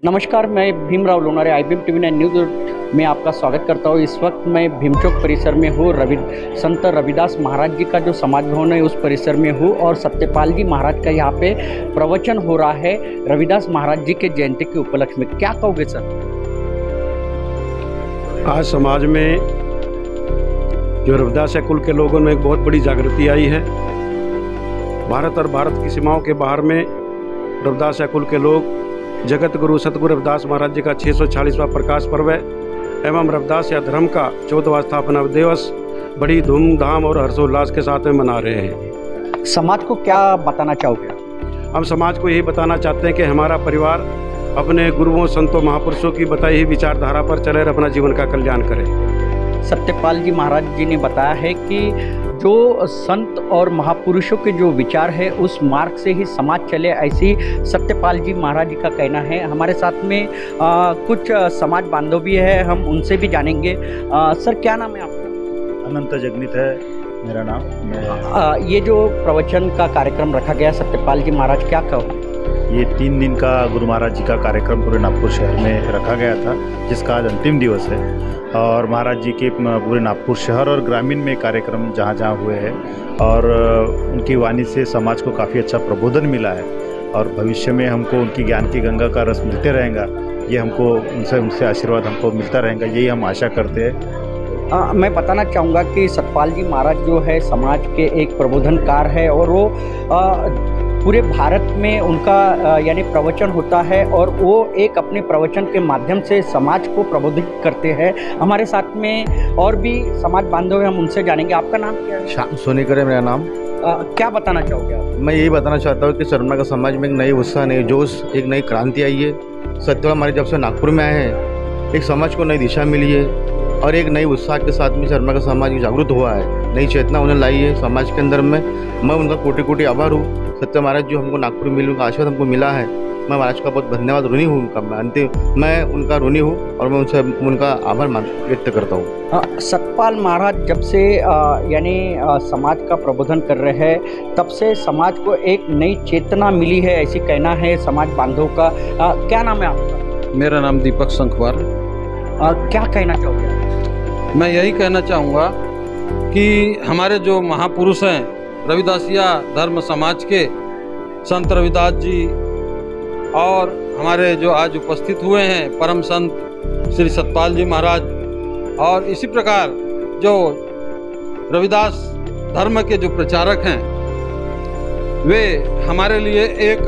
नमस्कार, मैं Bhimrao Lonare IBM TV 9 news में आपका स्वागत करता हूँ। इस वक्त मैं भीमचौक परिसर में हूँ। संत रविदास महाराज जी का जो समाज भवन है उस परिसर में हूँ और सत्यपाल जी महाराज का यहाँ पे प्रवचन हो रहा है रविदास महाराज जी के जयंती के उपलक्ष्य में। क्या कहोगे सर? आज समाज में जो रविदास कुल के लोगों में एक बहुत बड़ी जागृति आई है। भारत और भारत की सीमाओं के बाहर में रविदास कुल के लोग जगत गुरु सतगुरु रविदास महाराज जी का 646वां प्रकाश पर्व है एवं रविदास या धर्म का 14वां स्थापना दिवस बड़ी धूमधाम और हर्षोल्लास के साथ में मना रहे हैं। समाज को क्या बताना चाहोगे? हम समाज को यही बताना चाहते हैं कि हमारा परिवार अपने गुरुओं संतों महापुरुषों की बताई हुई विचारधारा पर चले और अपना जीवन का कल्याण करे। सत्यपाल जी महाराज जी ने बताया है कि जो संत और महापुरुषों के जो विचार है उस मार्ग से ही समाज चले, ऐसी सत्यपाल जी महाराज जी का कहना है। हमारे साथ में कुछ समाज बांधव भी है, हम उनसे भी जानेंगे। सर, क्या नाम है आपका? अनंत जगनीत है मेरा नाम। ये जो प्रवचन का कार्यक्रम रखा गया सत्यपाल जी महाराज, क्या कहो? ये 3 दिन का गुरु महाराज जी का कार्यक्रम पूरे नागपुर शहर में रखा गया था, जिसका आज अंतिम दिवस है। और महाराज जी के पूरे नागपुर शहर और ग्रामीण में कार्यक्रम जहाँ जहाँ हुए हैं और उनकी वाणी से समाज को काफ़ी अच्छा प्रबोधन मिला है और भविष्य में हमको उनकी ज्ञान की गंगा का रस मिलते रहेगा। ये हमको उनसे आशीर्वाद हमको मिलता रहेगा, यही हम आशा करते हैं। मैं बताना चाहूँगा कि सतपाल जी महाराज जो है समाज के एक प्रबोधनकार है और वो पूरे भारत में उनका यानी प्रवचन होता है और वो एक अपने प्रवचन के माध्यम से समाज को प्रबोधित करते हैं। हमारे साथ में और भी समाज बांधव हैं, हम उनसे जानेंगे। आपका नाम क्या है? श्याम सोनीकर है मेरा नाम। क्या बताना चाहोगे आप? मैं यही बताना चाहता हूँ कि शर्मा का समाज में एक नई उत्साह, नई जोश, एक नई क्रांति आई है। सत्यपाल महाराज जब से नागपुर में आए हैं एक समाज को नई दिशा मिली है और एक नई उत्साह के साथ में शर्मा का समाज जागरूक हुआ है, नई चेतना उन्हें लाई है समाज के अंदर में। मैं उनका कोटि कोटि आभार हूँ। सत्य महाराज जो हमको नागपुर में उनका आशीर्वाद हमको मिला है, मैं महाराज का बहुत धन्यवाद ऋणी हूँ उनका। मैं उनका ऋणी हूँ और मैं उनसे उनका आभार व्यक्त करता हूँ। सतपाल महाराज जब से यानी समाज का प्रबोधन कर रहे हैं तब से समाज को एक नई चेतना मिली है, ऐसी कहना है समाज बांधव का। क्या नाम है आपका? मेरा नाम दीपक संखवार। क्या कहना चाहोगे? मैं यही कहना चाहूँगा कि हमारे जो महापुरुष हैं रविदासिया धर्म समाज के संत रविदास जी और हमारे जो आज उपस्थित हुए हैं परम संत श्री सतपाल जी महाराज और इसी प्रकार जो रविदास धर्म के जो प्रचारक हैं वे हमारे लिए एक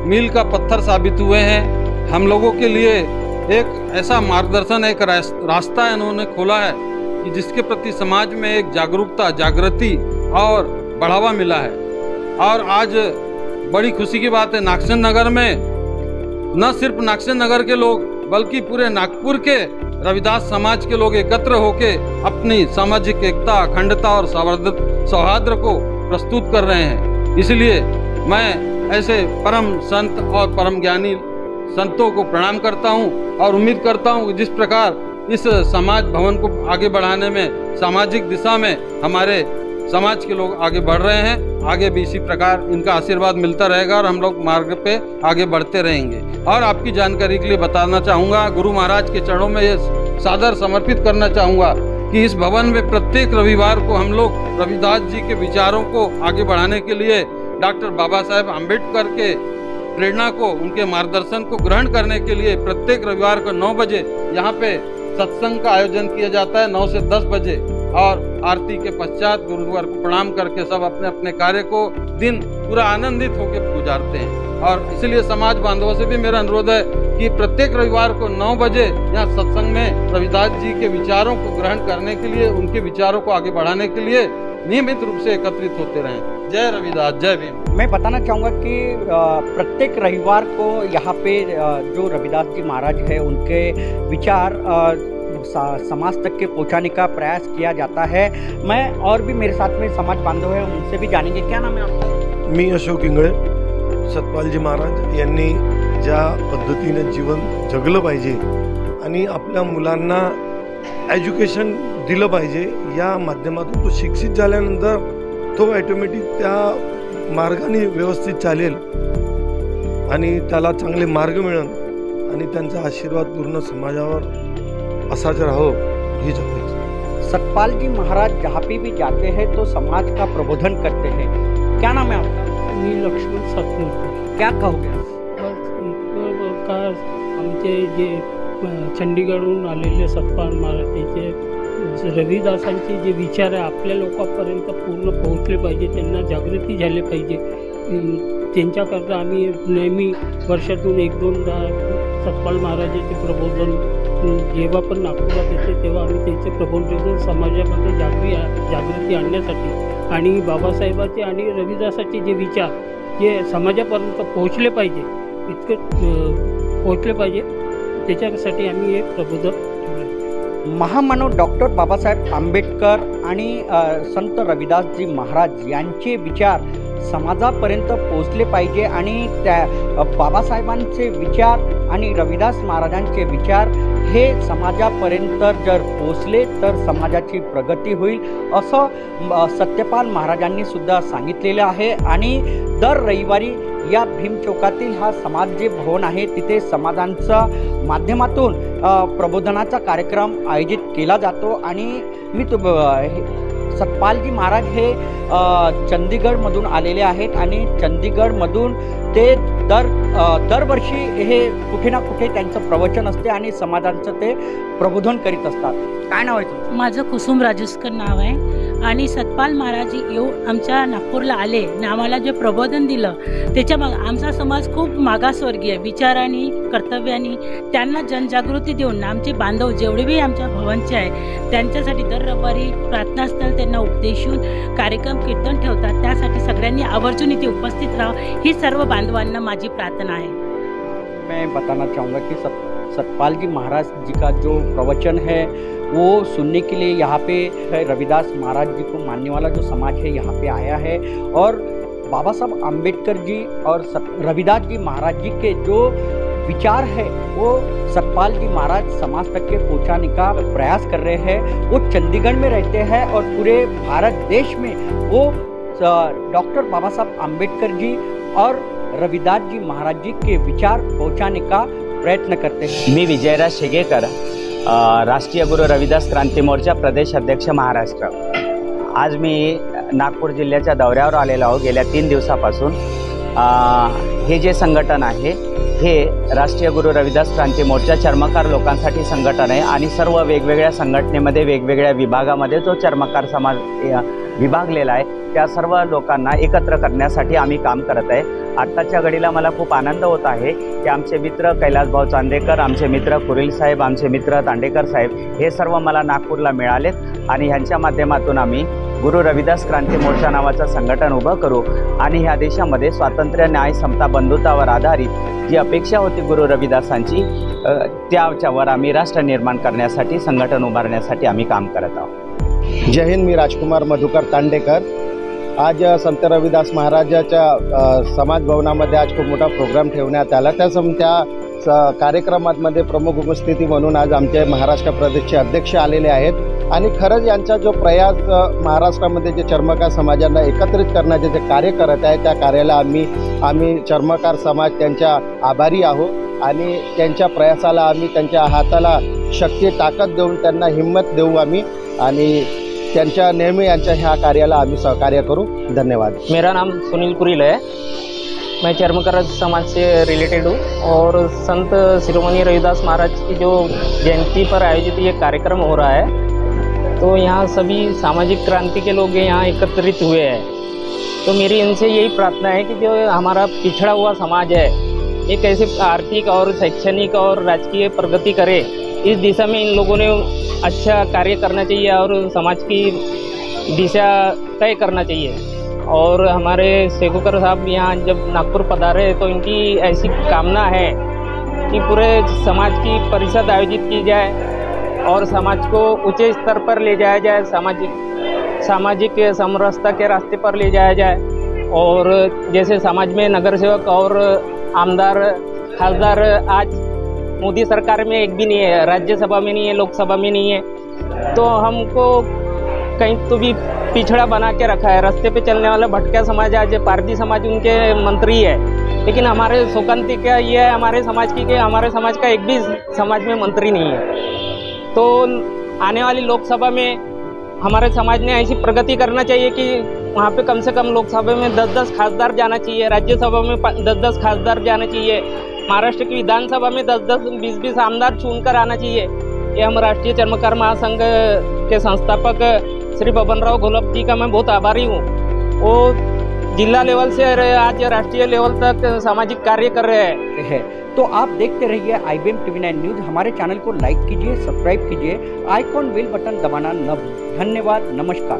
मील का पत्थर साबित हुए हैं। हम लोगों के लिए एक ऐसा मार्गदर्शन, एक रास्ता इन्होंने खोला है कि जिसके प्रति समाज में एक जागरूकता, जागृति और बढ़ावा मिला है। और आज बड़ी खुशी की बात है, नागसेन नगर में न सिर्फ नागसेन नगर के लोग बल्कि पूरे नागपुर के रविदास समाज के लोग एकत्र होकर अपनी सामाजिक एकता, अखंडता और सौहार्द को प्रस्तुत कर रहे हैं। इसलिए मैं ऐसे परम संत और परम ज्ञानी संतों को प्रणाम करता हूं और उम्मीद करता हूं कि जिस प्रकार इस समाज भवन को आगे बढ़ाने में, सामाजिक दिशा में हमारे समाज के लोग आगे बढ़ रहे हैं, आगे भी इसी प्रकार इनका आशीर्वाद मिलता रहेगा और हम लोग मार्ग पे आगे बढ़ते रहेंगे। और आपकी जानकारी के लिए बताना चाहूँगा, गुरु महाराज के चरणों में ये सादर समर्पित करना चाहूँगा कि इस भवन में प्रत्येक रविवार को हम लोग रविदास जी के विचारों को आगे बढ़ाने के लिए डॉक्टर बाबा साहेब आम्बेडकर के प्रेरणा को, उनके मार्गदर्शन को ग्रहण करने के लिए प्रत्येक रविवार को 9 बजे यहाँ पे सत्संग का आयोजन किया जाता है, 9 से 10 बजे। और आरती के पश्चात गुरुद्वार को प्रणाम करके सब अपने अपने कार्य को दिन पूरा आनंदित होकर गुजारते हैं। और इसलिए समाज बांधवों से भी मेरा अनुरोध है कि प्रत्येक रविवार को 9 बजे यहाँ सत्संग में रविदास जी के विचारों को ग्रहण करने के लिए, उनके विचारों को आगे बढ़ाने के लिए नियमित रूप से एकत्रित होते रहें। जय रविदास, जय भीम। मैं बताना चाहूँगा कि प्रत्येक रविवार को यहाँ पे जो रविदास जी महाराज है उनके विचार समाज तक के पहुँचाने का प्रयास किया जाता है। मैं और भी मेरे साथ में समाज बांधव हैं, उनसे भी जानेंगे। क्या नाम है आपका? मी अशोक इंगळे। सतपालजी महाराज यांनी ज्या पद्धतीने जीवन जगलं पाहिजे आणि आपल्या मुलांना एज्युकेशन दिलं पाहिजे, या माध्यमातून तो शिक्षित झाल्यानंतर तो ऑटोमॅटिक त्या मार्गाने व्यवस्थित चालेल आणि त्याला चांगले मार्ग मिळेल आणि त्यांचा आशीर्वाद पूर्ण समाजावर असाच राहो हीच अपेक्षा। सतपाल जी महाराज जहाँ पे भी जाते हैं तो समाज का प्रबोधन करते हैं। क्या नाम है आपका? मी लक्ष्मण सातपुते। क्या कहोगे? बस का आमचे जे चंडीगडहून आलेले सतपाल महाराजांचे रविदासांचे जे विचार आहे आपल्या लोकांपर्यंत पूर्ण पोहोचले पाहिजे, त्यांना जागृती झाली पाहिजे। त्यांच्याकरता आम्ही नेहमी वर्षातून 1-2दा सतपाल महाराजांचे प्रबोधन जेव्हा पण नागपुरात येते तेव्हा आम्ही त्यांचे प्रबोधन समाजामध्ये जागृती आणण्यासाठी आणि बाबासाहेबांचे आणि रविदासाचे जे विचार जे समाजापर्यंत पोहोचले पाहिजे पोहोचले पाहिजे त्याच्यासाठी आम्ही एक प्रबोधन ठेवले। महामानव डॉक्टर बाबासाहेब आंबेडकर आणि संत रविदासजी महाराज यांचे विचार समाजापर्यंत पोहोचले पाहिजे आणि त्या बाबासाहेबांचे विचार आणि रविदास महाराजांचे विचार हे समाजापर्यंत जर पोहोचले तर समाजाची प्रगती होईल असं सत्यपाल महाराजांनी सुद्धा सांगितलेलं आहे। आणि दर रविवारी या भीम चौकातील हा समाज जे भवन आहे तिथे समाजांच्या माध्यमातून प्रबोधनाचा कार्यक्रम आयोजित केला जातो। आणि मी सतपालजी महाराज हे चंदीगडमधून आलेले आहेत आणि चंदीगडमधून ते दरवर्षी हे कुठे ना कुठे त्यांचं प्रवचन असते आणि समाजांचं ते प्रबोधन करीत असतात। काय नाव आहे तुमचं? माझं कुसुम राजूसकर नाव आहे आणि सतपाल महाराज येऊन आमच्या नागपूरला आले आणि आम्हाला जे प्रबोधन दिलं त्याच्या आमचा समाज खूप मागासवर्गीय विचारांनी कर्तव्यांनी त्यांना जनजागृती देऊन आमचे बांधव जेवढे बी आमच्या भवनचे आहे त्यांच्यासाठी दर रविवारी प्रार्थनास्थळ त्यांना उपदेशून कार्यक्रम कीर्तन ठेवतात। त्यासाठी सगळ्यांनी आवर्जून इथे उपस्थित राहावं ही सर्व बांधवांना माझी प्रार्थना आहे। मैं बताना चाहूँगा कि सतपाल जी महाराज जी का जो प्रवचन है वो सुनने के लिए यहाँ पे रविदास महाराज जी को मानने वाला जो समाज है यहाँ पे आया है और बाबा साहब आम्बेडकर जी और रविदास जी महाराज जी के जो विचार है वो सतपाल जी महाराज समाज तक के पहुँचाने का प्रयास कर रहे हैं। वो चंडीगढ़ में रहते हैं और पूरे भारत देश में वो डॉक्टर बाबा साहब आम्बेडकर जी और रविदास जी महाराज जी के विचार पहुँचाने का प्रयत्न करते हैं। मी विजयराज शेगेकर, राष्ट्रीय गुरु रविदास क्रांती मोर्चा प्रदेश अध्यक्ष महाराष्ट्र। आज मी नागपूर जिल्ह्याच्या दौऱ्यावर आलेलो आहो गेल्या 3 दिवसापासून। हे जे संघटन आहे हे राष्ट्रीय गुरु रविदास क्रांती मोर्चा चर्मकार लोकांसाठी संघटन आहे आणि सर्व वेगवेगळ्या संघटनेमध्ये वेगवेगळ्या विभागामध्ये जो चर्मकार समाज विभागलेला आहे त्या सर्व लोकांना एकत्र करण्यासाठी आम्ही काम करत आहे। आत्ताच्या घडीला मला खूप आनंद होत आहे की आमचे मित्र कैलासभाऊ चांदेकर, आमचे मित्र कुरील साहेब, आमचे मित्र तांडेकर साहेब हे सर्व मला नागपूरला मिळालेत आणि ह्यांच्या माध्यमातून आम्ही गुरु रविदास क्रांती मोर्चा नावाचं संघटन उभं करू आणि ह्या देशामध्ये स्वातंत्र्य, न्याय, समता, बंधुतावर आधारित जी अपेक्षा होती गुरु रविदासांची त्याच्यावर आम्ही राष्ट्र निर्माण करण्यासाठी संघटन उभारण्यासाठी आम्ही काम करत आहोत। जय हिंद। मी राजकुमार मधुकर तांडेकर। आज संत रविदास महाराजाच्या समाज भवनामध्ये आज खूप मोठा प्रोग्राम ठेवण्यात आला। त्या कार्यक्रमामध्ये प्रमुख उपस्थिती म्हणून आज आमचे महाराष्ट्र प्रदेशचे अध्यक्ष आलेले आहेत आणि खरंच यांचा जो प्रयास महाराष्ट्रामध्ये जे चर्मकार समाजांना एकत्रित करण्याचे जे कार्य करत आहे त्या कार्याला आम्ही चर्मकार समाज त्यांच्या आभारी आहोत आणि त्यांच्या प्रयासाला आम्ही त्यांच्या हाताला शक्ती ताकद देऊन त्यांना हिम्मत देऊ आम्ही आणि त्यांच्या नेहमी यांच्या ह्या कार्याला आम्ही सहकार्य करूँ। धन्यवाद। मेरा नाम सुनील कुरील है, मैं चर्मकार समाज से रिलेटेड हूँ और संत शिरोमणि रविदास महाराज की जो जयंती पर आयोजित ये कार्यक्रम हो रहा है तो यहाँ सभी सामाजिक क्रांति के लोग यहाँ एकत्रित हुए हैं। तो मेरी इनसे यही प्रार्थना है कि जो हमारा पिछड़ा हुआ समाज है ये कैसे आर्थिक और शैक्षणिक और राजकीय प्रगति करे, इस दिशा में इन लोगों ने अच्छा कार्य करना चाहिए और समाज की दिशा तय करना चाहिए। और हमारे शेखोकर साहब यहाँ जब नागपुर पधारे तो इनकी ऐसी कामना है कि पूरे समाज की परिषद आयोजित की जाए और समाज को ऊंचे स्तर पर ले जाया जाए, सामाजिक समरसता के रास्ते पर ले जाया जाए। और जैसे समाज में नगर सेवक और आमदार, खासदार आज मोदी सरकार में एक भी नहीं है, राज्यसभा में नहीं है, लोकसभा में नहीं है, तो हमको कहीं तो भी पिछड़ा बना के रखा है। रास्ते पे चलने वाला भटका समाज आज पारधी समाज उनके मंत्री है। लेकिन हमारे शोकांति क्या ये है हमारे समाज की कि हमारे समाज का एक भी समाज में मंत्री नहीं है। तो आने वाली लोकसभा में हमारे समाज ने ऐसी प्रगति करना चाहिए कि वहाँ पे कम से कम लोकसभा में 10-10 खासदार जाना चाहिए, राज्यसभा में 10-10 खासदार जाना चाहिए, महाराष्ट्र की विधानसभा में 10-10 20-20 आमदार चुनकर आना चाहिए। ये हम राष्ट्रीय चर्मकार महासंघ के संस्थापक श्री बबनराव घोलप जी का मैं बहुत आभारी हूँ। वो जिला लेवल से आज राष्ट्रीय लेवल तक सामाजिक कार्य कर रहे हैं। तो आप देखते रहिए IBM TV9 न्यूज़। हमारे चैनल को लाइक कीजिए, सब्सक्राइब कीजिए, आइकॉन बेल बटन दबाना न भूलिए। धन्यवाद, नमस्कार।